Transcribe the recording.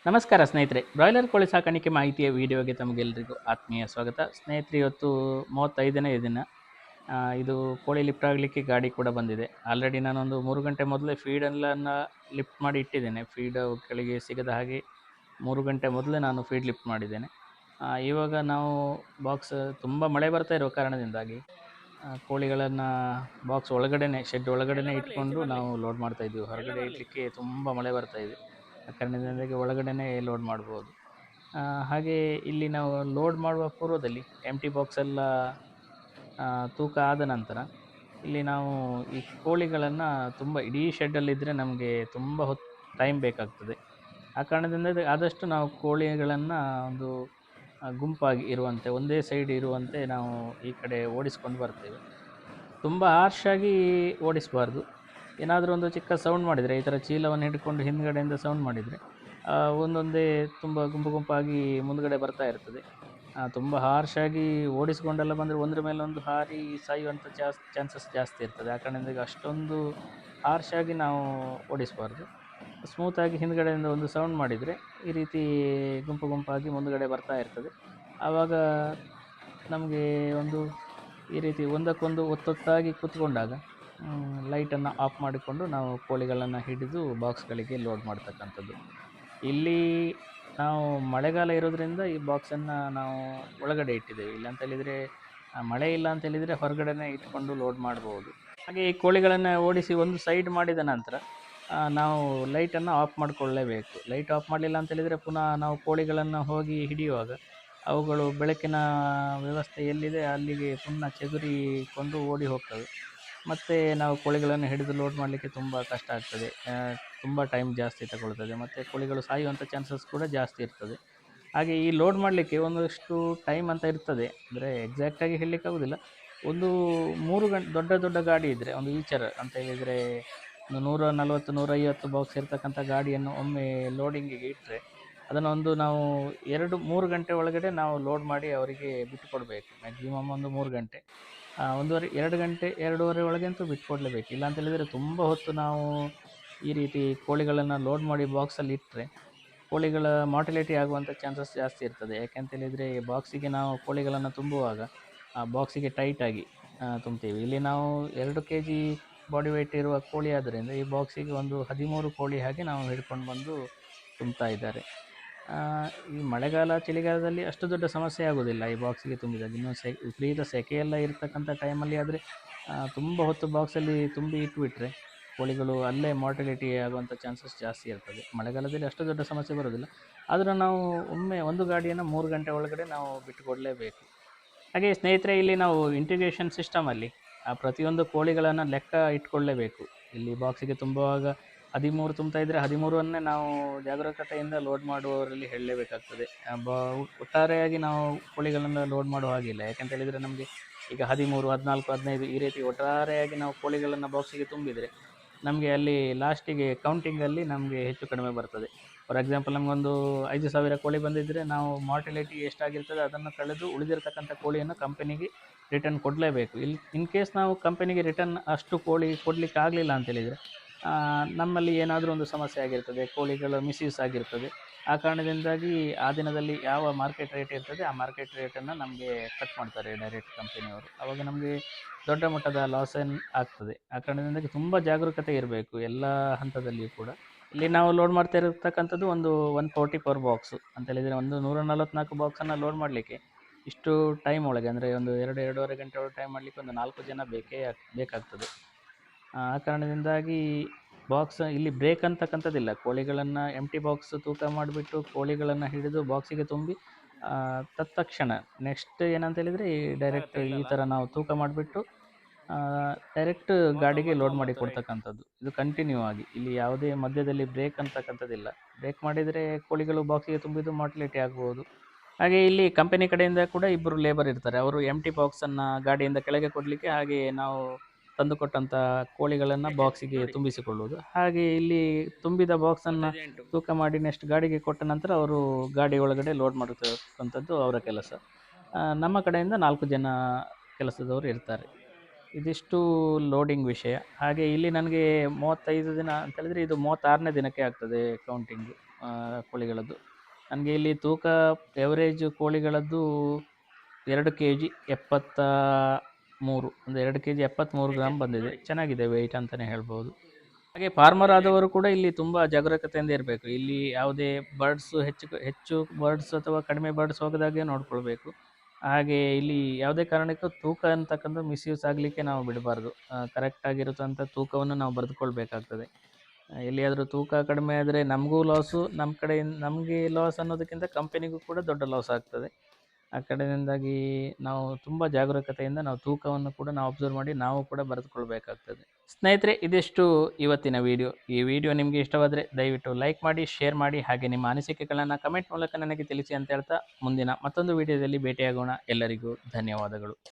ನಮಸ್ಕಾರ ಸ್ನೇಹಿತರೆ, ಬ್ರಾಯ್ಲರ್ ಕೋಳಿ ಸಾಕಾಣಿಕೆ ಮಾಹಿತಿಯ ವಿಡಿಯೋಗೆ ತಮಗೆಲ್ಲರಿಗೂ ಆತ್ಮೀಯ ಸ್ವಾಗತ. ಸ್ನೇಹಿತರೆ, ಇವತ್ತು 35ನೇ ದಿನ. ಇದು ಕೋಳಿ ಲಿಫ್ಟ್ ಆಗಲಿಕ್ಕೆ ಗಾಡಿ ಕೂಡ ಬಂದಿದೆ. ಆಲ್ರೆಡಿ ನಾನೊಂದು 3 ಗಂಟೆ ಮೊದಲೇ ಫೀಡನ್ನು ಲಿಫ್ಟ್ ಮಾಡಿ ಇಟ್ಟಿದ್ದೇನೆ. ಫೀಡ್ ಕೆಳಗೆ ಸಿಗದ ಹಾಗೆ 3 ಗಂಟೆ ಮೊದಲೇ ನಾನು ಫೀಡ್ ಲಿಫ್ಟ್ ಮಾಡಿದ್ದೇನೆ. ಇವಾಗ ನಾವು ಬಾಕ್ಸ್ ತುಂಬ ಮಳೆ ಬರ್ತಾ ಇರೋ ಕಾರಣದಿಂದಾಗಿ ಕೋಳಿಗಳನ್ನು ಬಾಕ್ಸ್ ಒಳಗಡೆನೆ, ಶೆಡ್ ಒಳಗಡೆನೆ ಇಟ್ಕೊಂಡು ನಾವು ಲೋಡ್ ಮಾಡ್ತಾ ಇದ್ದೀವಿ. ಹೊರಗಡೆ ಇಡಲಿಕ್ಕೆ ತುಂಬ ಮಳೆ ಬರ್ತಾ ಇದೆ. ಆ ಕಾರಣದಿಂದಾಗಿ ಒಳಗಡೆನೆ ಲೋಡ್ ಮಾಡ್ಬೋದು. ಹಾಗೆ ಇಲ್ಲಿ ನಾವು ಲೋಡ್ ಮಾಡುವ ಪೂರ್ವದಲ್ಲಿ ಎಂಟಿ ಬಾಕ್ಸ್ ಎಲ್ಲ ತೂಕ ಆದ ನಂತರ ಇಲ್ಲಿ ನಾವು ಈ ಕೋಳಿಗಳನ್ನು ತುಂಬ ಇಡೀ ಶೆಡ್ಡಲ್ಲಿದ್ದರೆ ನಮಗೆ ತುಂಬ ಟೈಮ್ ಬೇಕಾಗ್ತದೆ. ಆ ಕಾರಣದಿಂದ ಆದಷ್ಟು ನಾವು ಕೋಳಿಗಳನ್ನು ಒಂದು ಗುಂಪಾಗಿ ಇರುವಂತೆ, ಒಂದೇ ಸೈಡ್ ಇರುವಂತೆ ನಾವು ಈ ಕಡೆ ಓಡಿಸ್ಕೊಂಡು ಬರ್ತೇವೆ. ತುಂಬ ಹಾರ್ಷಾಗಿ ಓಡಿಸಬಾರ್ದು. ಏನಾದರೂ ಒಂದು ಚಿಕ್ಕ ಸೌಂಡ್ ಮಾಡಿದರೆ, ಈ ಥರ ಚೀಲವನ್ನು ಹಿಡ್ಕೊಂಡು ಹಿಂದುಗಡೆಯಿಂದ ಸೌಂಡ್ ಮಾಡಿದರೆ ಒಂದೊಂದೇ ತುಂಬ ಗುಂಪಾಗಿ ಮುಂದುಗಡೆ ಬರ್ತಾ ಇರ್ತದೆ. ತುಂಬ ಹಾರ್ಷಾಗಿ ಓಡಿಸ್ಕೊಂಡೆಲ್ಲ ಬಂದರೆ ಒಂದರ ಮೇಲೆ ಒಂದು ಹಾರಿ ಸಾಯುವಂಥ ಚಾನ್ಸಸ್ ಜಾಸ್ತಿ ಇರ್ತದೆ. ಆ ಕಾರಣದಿಂದ ಅಷ್ಟೊಂದು ಹಾರ್ಷಾಗಿ ನಾವು ಓಡಿಸಬಾರ್ದು. ಸ್ಮೂತಾಗಿ ಹಿಂದುಗಡೆಯಿಂದ ಒಂದು ಸೌಂಡ್ ಮಾಡಿದರೆ ಈ ರೀತಿ ಗುಂಪಾಗಿ ಮುಂದುಗಡೆ ಬರ್ತಾ ಇರ್ತದೆ. ಆವಾಗ ನಮಗೆ ಒಂದು ಈ ರೀತಿ ಒಂದಕ್ಕೊಂದು ಒತ್ತೊತ್ತಾಗಿ ಕೂತ್ಕೊಂಡಾಗ ಲೈಟನ್ನು ಆಫ್ ಮಾಡಿಕೊಂಡು ನಾವು ಕೋಳಿಗಳನ್ನು ಹಿಡಿದು ಬಾಕ್ಸ್ಗಳಿಗೆ ಲೋಡ್ ಮಾಡ್ತಕ್ಕಂಥದ್ದು. ಇಲ್ಲಿ ನಾವು ಮಳೆಗಾಲ ಇರೋದ್ರಿಂದ ಈ ಬಾಕ್ಸನ್ನು ನಾವು ಒಳಗಡೆ ಇಟ್ಟಿದ್ದೇವೆ. ಇಲ್ಲಾಂತೇಳಿದರೆ ಮಳೆ ಇಲ್ಲ ಅಂತೇಳಿದರೆ ಹೊರಗಡೆನೇ ಇಟ್ಕೊಂಡು ಲೋಡ್ ಮಾಡ್ಬೋದು. ಹಾಗೆ ಈ ಕೋಳಿಗಳನ್ನು ಓಡಿಸಿ ಒಂದು ಸೈಡ್ ಮಾಡಿದ ನಂತರ ನಾವು ಲೈಟನ್ನು ಆಫ್ ಮಾಡಿಕೊಳ್ಳಲೇಬೇಕು. ಲೈಟ್ ಆಫ್ ಮಾಡಲಿಲ್ಲ ಅಂತೇಳಿದರೆ ಪುನಃ ನಾವು ಕೋಳಿಗಳನ್ನು ಹೋಗಿ ಹಿಡಿಯುವಾಗ ಅವುಗಳು ಬೆಳಕಿನ ವ್ಯವಸ್ಥೆ ಎಲ್ಲಿದೆ ಅಲ್ಲಿಗೆ ಪುನಃ ಚದುರಿಕೊಂಡು ಓಡಿ ಹೋಗ್ತವೆ. ಮತ್ತು ನಾವು ಕೋಳಿಗಳನ್ನು ಹಿಡಿದು ಲೋಡ್ ಮಾಡಲಿಕ್ಕೆ ತುಂಬ ಕಷ್ಟ ಆಗ್ತದೆ. ತುಂಬ ಟೈಮ್ ಜಾಸ್ತಿ ತಗೊಳ್ತದೆ ಮತ್ತು ಕೋಳಿಗಳು ಸಾಯುವಂಥ ಚಾನ್ಸಸ್ ಕೂಡ ಜಾಸ್ತಿ ಇರ್ತದೆ. ಹಾಗೆ ಈ ಲೋಡ್ ಮಾಡಲಿಕ್ಕೆ ಒಂದಷ್ಟು ಟೈಮ್ ಅಂತ ಇರ್ತದೆ. ಅಂದರೆ ಎಕ್ಸಾಕ್ಟಾಗಿ ಹೇಳಲಿಕ್ಕಾಗೋದಿಲ್ಲ. ಒಂದು 3 ದೊಡ್ಡ ಗಾಡಿ ಇದ್ದರೆ, ಒಂದು ಈಚರ್ ಅಂತ ಹೇಳಿದರೆ ಒಂದು 140 150 ಬಾಕ್ಸ್ ಇರ್ತಕ್ಕಂಥ ಗಾಡಿಯನ್ನು ಒಮ್ಮೆ ಲೋಡಿಂಗಿಗೆ ಇಟ್ಟರೆ ಅದನ್ನು ನಾವು 2-3 ಗಂಟೆ ಒಳಗಡೆ ನಾವು ಲೋಡ್ ಮಾಡಿ ಅವರಿಗೆ ಬಿಟ್ಟು ಕೊಡಬೇಕು. ಮ್ಯಾಕ್ಸಿಮಮ್ ಒಂದು 3 ಗಂಟೆ, 2 ಗಂಟೆ 2:30 ಒಳಗಂತೂ ಬಿಟ್ಕೊಡ್ಲೇಬೇಕು. ಇಲ್ಲ ಅಂತೇಳಿದರೆ ತುಂಬ ಹೊತ್ತು ನಾವು ಈ ರೀತಿ ಕೋಳಿಗಳನ್ನು ಲೋಡ್ ಮಾಡಿ ಬಾಕ್ಸಲ್ಲಿ ಇಟ್ಟರೆ ಕೋಳಿಗಳ ಮಾರ್ಟಿಲಿಟಿ ಆಗುವಂಥ ಚಾನ್ಸಸ್ ಜಾಸ್ತಿ ಇರ್ತದೆ. ಯಾಕೆಂತೇಳಿದರೆ ಬಾಕ್ಸಿಗೆ ನಾವು ಕೋಳಿಗಳನ್ನು ತುಂಬುವಾಗ ಆ ಬಾಕ್ಸಿಗೆ ಟೈಟಾಗಿ ತುಂಬ್ತೀವಿ. ಇಲ್ಲಿ ನಾವು 2 kg ಬಾಡಿ ವೆಯ್ಟ್ ಇರುವ ಕೋಳಿ ಆದ್ದರಿಂದ ಈ ಬಾಕ್ಸಿಗೆ ಒಂದು 13 ಕೋಳಿ ಹಾಗೆ ನಾವು ಹಿಡ್ಕೊಂಡು ಬಂದು ತುಂಬ್ತಾ ಇದ್ದಾರೆ. ಈ ಮಳೆಗಾಲ ಚಳಿಗಾಲದಲ್ಲಿ ಅಷ್ಟು ದೊಡ್ಡ ಸಮಸ್ಯೆ ಆಗೋದಿಲ್ಲ ಈ ಬಾಕ್ಸಿಗೆ ತುಂಬಿದಾಗ. ಇನ್ನೂ ವಿಪರೀತ ಸೆಕೆಯೆಲ್ಲ ಇರ್ತಕ್ಕಂಥ ಟೈಮಲ್ಲಿ ಆದರೆ ತುಂಬ ಹೊತ್ತು ಬಾಕ್ಸಲ್ಲಿ ತುಂಬಿ ಇಟ್ಬಿಟ್ರೆ ಕೋಳಿಗಳು ಅಲ್ಲೇ ಮಾರ್ಟಿಲಿಟಿ ಆಗುವಂಥ ಚಾನ್ಸಸ್ ಜಾಸ್ತಿ ಇರ್ತದೆ. ಮಳೆಗಾಲದಲ್ಲಿ ಅಷ್ಟು ದೊಡ್ಡ ಸಮಸ್ಯೆ ಬರೋದಿಲ್ಲ. ಆದರೂ ನಾವು ಒಮ್ಮೆ ಒಂದು ಗಾಡಿಯನ್ನು 3 ಗಂಟೆ ಒಳಗಡೆ ನಾವು ಬಿಟ್ಟುಕೊಡಲೇಬೇಕು. ಹಾಗೆ ಸ್ನೇಹಿತರೆ, ಇಲ್ಲಿ ನಾವು ಇಂಟಿಗ್ರೇಷನ್ ಸಿಸ್ಟಮಲ್ಲಿ ಪ್ರತಿಯೊಂದು ಕೋಳಿಗಳನ್ನು ಲೆಕ್ಕ ಇಟ್ಕೊಳ್ಳೇಬೇಕು. ಇಲ್ಲಿ ಬಾಕ್ಸಿಗೆ ತುಂಬುವಾಗ 13 ತುಂಬ್ತಾ ಇದ್ದರೆ 13ಅನ್ನೇ ನಾವು ಜಾಗರೂಕತೆಯಿಂದ ಲೋಡ್ ಮಾಡುವವರಲ್ಲಿ ಹೇಳಲೇಬೇಕಾಗ್ತದೆ. ಒಟ್ಟಾರೆಯಾಗಿ ನಾವು ಕೋಳಿಗಳನ್ನು ಲೋಡ್ ಮಾಡುವ ಹಾಗಿಲ್ಲ. ಯಾಕೆಂತೇಳಿದರೆ ನಮಗೆ ಈಗ 13, 14, 15 ಈ ರೀತಿ ಒಟ್ಟಾರೆಯಾಗಿ ನಾವು ಕೋಳಿಗಳನ್ನು ಬಾಕ್ಸಿಗೆ ತುಂಬಿದರೆ ನಮಗೆ ಅಲ್ಲಿ ಲಾಸ್ಟಿಗೆ ಕೌಂಟಿಂಗಲ್ಲಿ ನಮಗೆ ಹೆಚ್ಚು ಕಡಿಮೆ ಬರ್ತದೆ. ಫಾರ್ ಎಕ್ಸಾಂಪಲ್, ನಮಗೊಂದು 5,000 ಕೋಳಿ ಬಂದಿದ್ದರೆ ನಾವು ಮಾರ್ಟಿಲಿಟಿ ಎಷ್ಟಾಗಿರ್ತದೆ ಅದನ್ನು ಕಳೆದು ಉಳಿದಿರ್ತಕ್ಕಂಥ ಕೋಳಿಯನ್ನು ಕಂಪನಿಗೆ ರಿಟರ್ನ್ ಕೊಡಲೇಬೇಕು. ಇನ್ ಕೇಸ್ ನಾವು ಕಂಪನಿಗೆ ರಿಟರ್ನ್ ಅಷ್ಟು ಕೋಳಿ ಕೊಡಲಿಕ್ಕೆ ಆಗಲಿಲ್ಲ ಅಂತೇಳಿದರೆ ನಮ್ಮಲ್ಲಿ ಏನಾದರೂ ಒಂದು ಸಮಸ್ಯೆ ಆಗಿರ್ತದೆ, ಕೋಳಿಗಳು ಮಿಸ್ಯೂಸ್ ಆಗಿರ್ತದೆ. ಆ ಕಾರಣದಿಂದಾಗಿ ಆ ದಿನದಲ್ಲಿ ಯಾವ ಮಾರ್ಕೆಟ್ ರೇಟ್ ಇರ್ತದೆ ಆ ಮಾರ್ಕೆಟ್ ರೇಟನ್ನು ನಮಗೆ ಕಟ್ ಮಾಡ್ತಾರೆ ಡೈರೆಕ್ಟ್ ಕಂಪನಿಯವರು. ಆವಾಗ ನಮಗೆ ದೊಡ್ಡ ಮಟ್ಟದ ಲಾಸ್ ಆಗ್ತದೆ. ಆ ಕಾರಣದಿಂದಾಗಿ ತುಂಬ ಜಾಗರೂಕತೆ ಇರಬೇಕು ಎಲ್ಲ ಹಂತದಲ್ಲಿಯೂ ಕೂಡ. ಇಲ್ಲಿ ನಾವು ಲೋಡ್ ಮಾಡ್ತಾ ಇರತಕ್ಕಂಥದ್ದು ಒಂದು 140 ಪರ್ ಬಾಕ್ಸು ಅಂತೇಳಿದರೆ ಒಂದು 144 ಬಾಕ್ಸನ್ನು ಲೋಡ್ ಮಾಡಲಿಕ್ಕೆ ಇಷ್ಟು ಟೈಮ್ ಒಳಗೆ, ಅಂದರೆ ಒಂದು 2-2.5 ಗಂಟೆ ಒಳಗೆ ಟೈಮ್ ಮಾಡಲಿಕ್ಕೆ ಒಂದು 4 ಜನ ಬೇಕಾಗ್ತದೆ. ಆ ಕಾರಣದಿಂದಾಗಿ ಬಾಕ್ಸ್ ಇಲ್ಲಿ ಬ್ರೇಕ್ ಅಂತಕ್ಕಂಥದ್ದಿಲ್ಲ. ಕೋಳಿಗಳನ್ನು ಎಂಟಿ ಬಾಕ್ಸ್ ತೂಕ ಮಾಡಿಬಿಟ್ಟು ಕೋಳಿಗಳನ್ನು ಹಿಡಿದು ಬಾಕ್ಸಿಗೆ ತುಂಬಿ ತತ್ಕ್ಷಣ ನೆಕ್ಸ್ಟ್ ಏನಂತ ಹೇಳಿದರೆ ಡೈರೆಕ್ಟ್ ಈ ಥರ ನಾವು ತೂಕ ಮಾಡಿಬಿಟ್ಟು ಡೈರೆಕ್ಟ್ ಗಾಡಿಗೆ ಲೋಡ್ ಮಾಡಿ ಕೊಡ್ತಕ್ಕಂಥದ್ದು. ಇದು ಕಂಟಿನ್ಯೂ ಆಗಿ, ಇಲ್ಲಿ ಯಾವುದೇ ಮಧ್ಯದಲ್ಲಿ ಬ್ರೇಕ್ ಅಂತಕ್ಕಂಥದ್ದಿಲ್ಲ. ಬ್ರೇಕ್ ಮಾಡಿದರೆ ಕೋಳಿಗಳು ಬಾಕ್ಸಿಗೆ ತುಂಬಿದ್ದು ಮಾರ್ಟಿಲಿಟಿ ಆಗ್ಬೋದು. ಹಾಗೆ ಇಲ್ಲಿ ಕಂಪನಿ ಕಡೆಯಿಂದ ಕೂಡ 2 ಲೇಬರ್ ಇರ್ತಾರೆ. ಅವರು ಎಂಟಿ ಬಾಕ್ಸನ್ನು ಗಾಡಿಯಿಂದ ಕೆಳಗೆ ಕೊಡಲಿಕ್ಕೆ, ಹಾಗೆ ನಾವು ತಂದುಕೊಟ್ಟಂಥ ಕೋಳಿಗಳನ್ನು ಬಾಕ್ಸಿಗೆ ತುಂಬಿಸಿಕೊಳ್ಳುವುದು. ಹಾಗೆ ಇಲ್ಲಿ ತುಂಬಿದ ಬಾಕ್ಸನ್ನು ತೂಕ ಮಾಡಿ ನೆಕ್ಸ್ಟ್ ಗಾಡಿಗೆ ಕೊಟ್ಟ ನಂತರ ಅವರು ಗಾಡಿ ಒಳಗಡೆ ಲೋಡ್ ಮಾಡತಕ್ಕಂಥದ್ದು ಅವರ ಕೆಲಸ. ನಮ್ಮ ಕಡೆಯಿಂದ 4 ಜನ ಕೆಲಸದವರು ಇರ್ತಾರೆ. ಇದಿಷ್ಟು ಲೋಡಿಂಗ್ ವಿಷಯ. ಹಾಗೆ ಇಲ್ಲಿ ನನಗೆ 35 ದಿನ ಅಂತೇಳಿದರೆ ಇದು 36ನೇ ದಿನಕ್ಕೆ ಆಗ್ತದೆ ಕೌಂಟಿಂಗು. ಕೋಳಿಗಳದ್ದು. ನನಗೆ ಇಲ್ಲಿ ತೂಕ ಎವರೇಜ್ ಕೋಳಿಗಳದ್ದು 2 kg 73, ಒಂದು 2 kg 73 ಗ್ರಾಮ್ ಬಂದಿದೆ. ಚೆನ್ನಾಗಿದೆ ವೆಯ್ಟ್ ಅಂತಲೇ ಹೇಳ್ಬೋದು. ಹಾಗೆ ಫಾರ್ಮರ್ ಆದವರು ಕೂಡ ಇಲ್ಲಿ ತುಂಬ ಜಾಗರೂಕತೆಯಿಂದ ಇರಬೇಕು. ಇಲ್ಲಿ ಯಾವುದೇ ಬರ್ಡ್ಸು ಹೆಚ್ಚು ಬರ್ಡ್ಸ್ ಅಥವಾ ಕಡಿಮೆ ಬರ್ಡ್ಸ್ ಹೋಗದಾಗೆ ನೋಡ್ಕೊಳ್ಬೇಕು. ಹಾಗೆ ಇಲ್ಲಿ ಯಾವುದೇ ಕಾರಣಕ್ಕೂ ತೂಕ ಅಂತಕ್ಕಂಥ ಮಿಸ್ಯೂಸ್ ಆಗಲಿಕ್ಕೆ ನಾವು ಬಿಡಬಾರ್ದು. ಕರೆಕ್ಟಾಗಿರುತ್ತಂಥ ತೂಕವನ್ನು ನಾವು ಬರೆದುಕೊಳ್ಬೇಕಾಗ್ತದೆ. ಎಲ್ಲಿಯಾದರೂ ತೂಕ ಕಡಿಮೆ ಆದರೆ ನಮಗೂ ಲಾಸು, ನಮ್ಮ ಕಡೆಯಿಂದ ನಮಗೆ ಲಾಸ್ ಅನ್ನೋದಕ್ಕಿಂತ ಕಂಪನಿಗೂ ಕೂಡ ದೊಡ್ಡ ಲಾಸ್ ಆಗ್ತದೆ. ಆ ಕಡೆಯಿಂದಾಗಿ ನಾವು ತುಂಬ ಜಾಗರೂಕತೆಯಿಂದ ನಾವು ತೂಕವನ್ನು ಕೂಡ ನಾವು ಅಬ್ಸರ್ವ್ ಮಾಡಿ ನಾವು ಕೂಡ ಬರೆದುಕೊಳ್ಬೇಕಾಗ್ತದೆ. ಸ್ನೇಹಿತರೆ, ಇದಿಷ್ಟು ಇವತ್ತಿನ ವಿಡಿಯೋ. ಈ ವಿಡಿಯೋ ನಿಮಗೆ ಇಷ್ಟವಾದರೆ ದಯವಿಟ್ಟು ಲೈಕ್ ಮಾಡಿ, ಶೇರ್ ಮಾಡಿ, ಹಾಗೆ ನಿಮ್ಮ ಅನಿಸಿಕೆಗಳನ್ನು ಕಮೆಂಟ್ ಮೂಲಕ ನನಗೆ ತಿಳಿಸಿ ಅಂತ ಹೇಳ್ತಾ ಮುಂದಿನ ಮತ್ತೊಂದು ವಿಡಿಯೋದಲ್ಲಿ ಭೇಟಿಯಾಗೋಣ. ಎಲ್ಲರಿಗೂ ಧನ್ಯವಾದಗಳು.